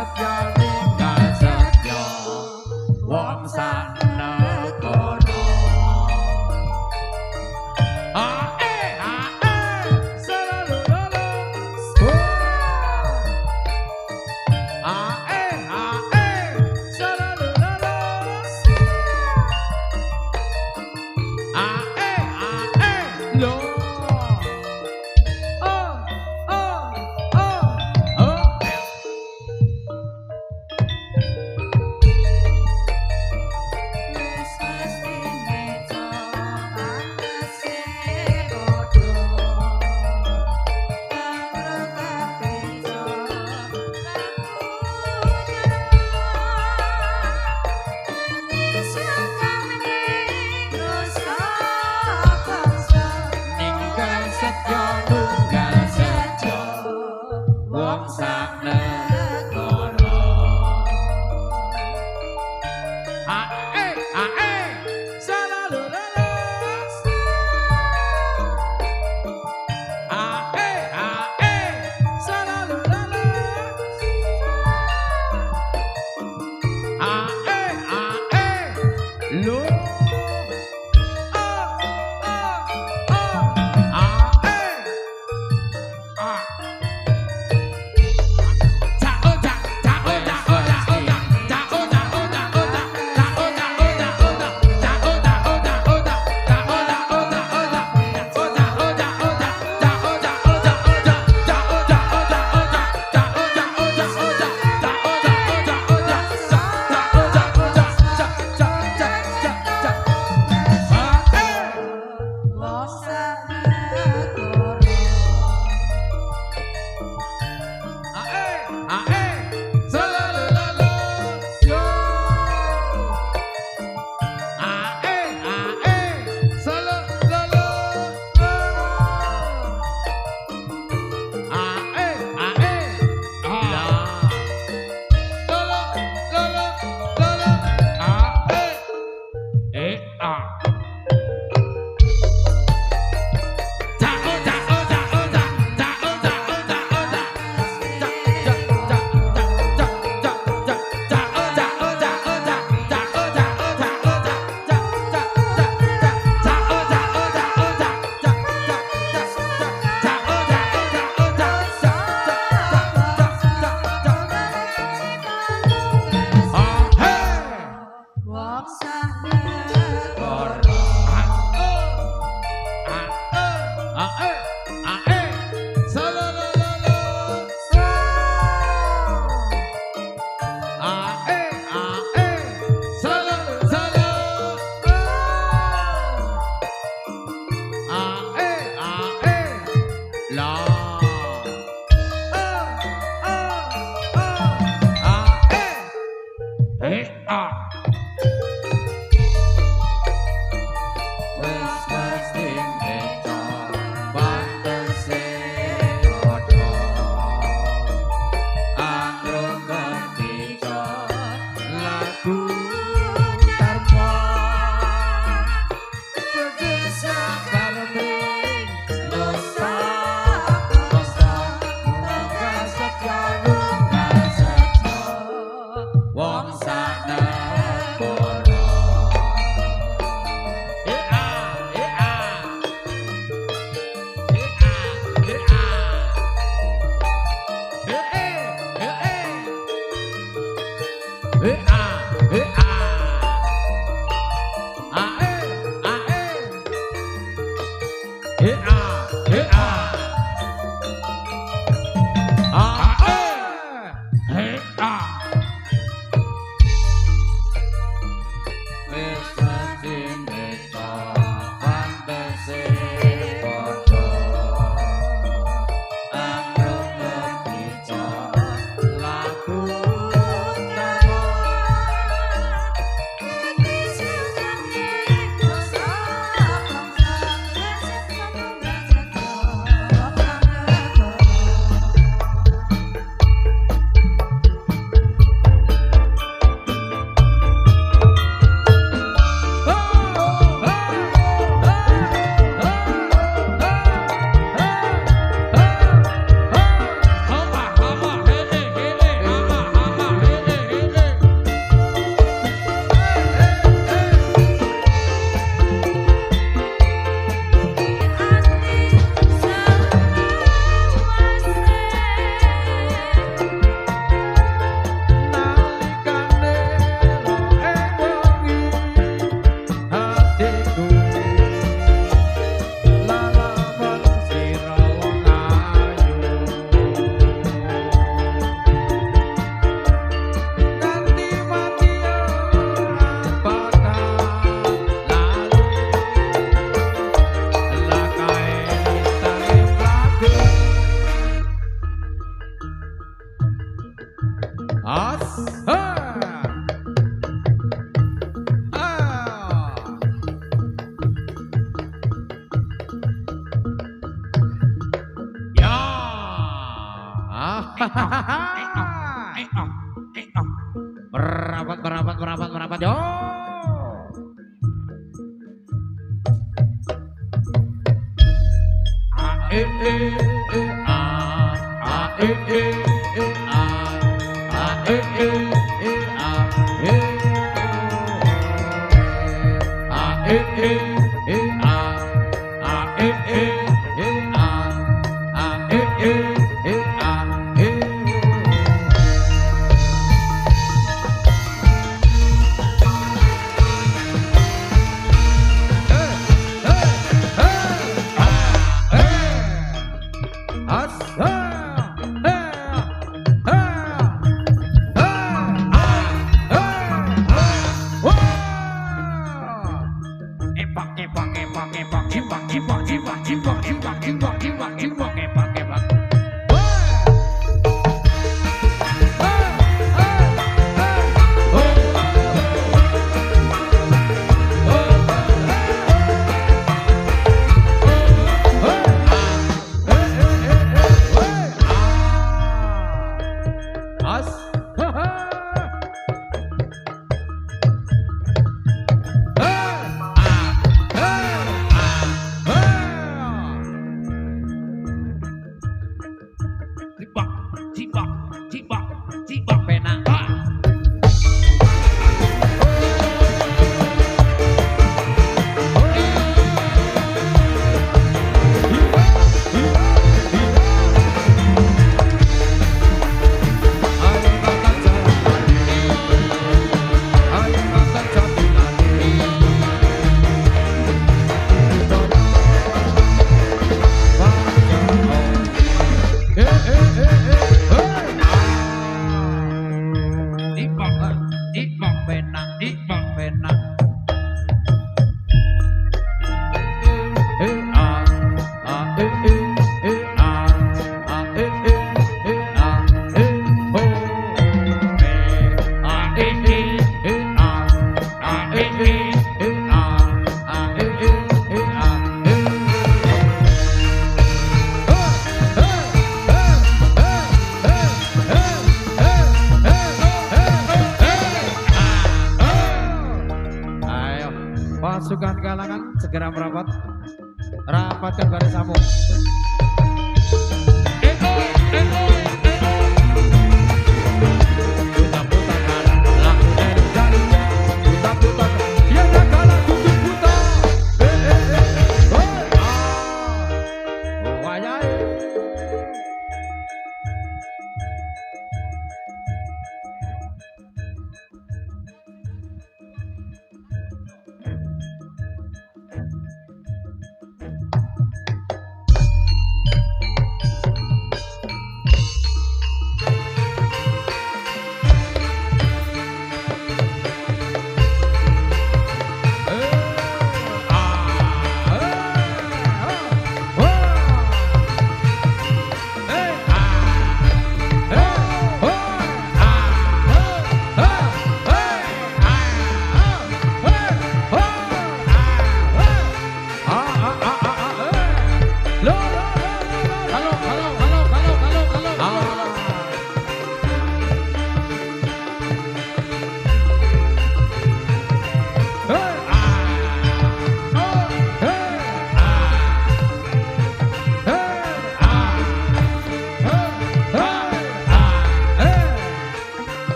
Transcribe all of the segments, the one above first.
setya ninggal setya wong sak negara. Wong sak As. Ya. Merapat yo. A e e e a e e e a e e e a e e e e a e e e a e e e a Pasukan kalangan segera merapat, rapatkan barisamu.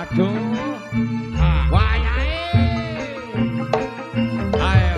Waduh. Wayahe. Ayo.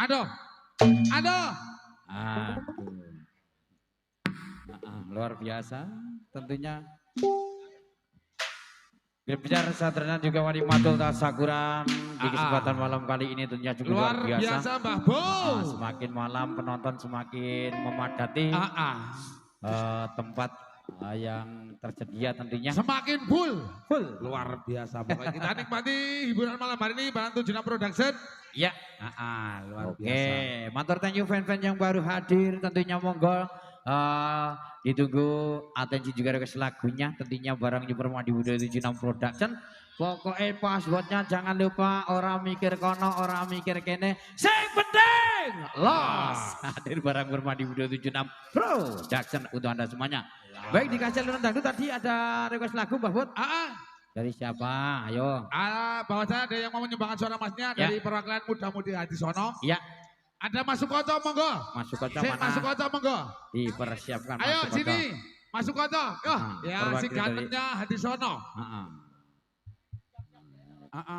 Aduh. Luar biasa tentunya. Berbicara Sadrana juga Wali Matul Tasakuran di kesempatan malam kali ini tentunya juga luar biasa. Mbah Bo. Semakin malam penonton semakin memadati tempat yang tersedia tentunya. Semakin full. Luar biasa. Pokoknya kita nikmati hiburan malam hari ini Bantu Juna Production. Ya, luar biasa. Matur thank you fan-fan yang baru hadir tentunya monggo. Ditunggu atensi juga request lagunya tentunya barang New Permadi Budaya 76 Production. Pokoknya passwordnya jangan lupa orang mikir kono orang mikir kene sing penting los hadir barang Permadi Budaya 76 Production untuk anda semuanya. Baik dikasih alun dangdut tadi ada request lagu Mbah Bud. Dari siapa? Ayo. Bahwa saya ada yang mau menyumbangkan suara masnya dari perwakilan muda-mudi hati sono. Ya. Ada Mas Sukoco monggo. Mas Sukoco mana? Mas Sukoco monggo. Dipersiapkan Mas Ayo Sukoco. sini. Mas Sukoco. Ya si gantengnya hati sono.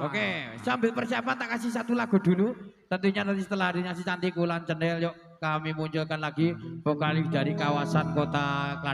Oke, sambil persiapan tak kasih satu lagu dulu. Tentunya nanti setelah hadirnya si cantik Wulan Cendel, yuk kami munculkan lagi vokalis dari kawasan kota Klaten.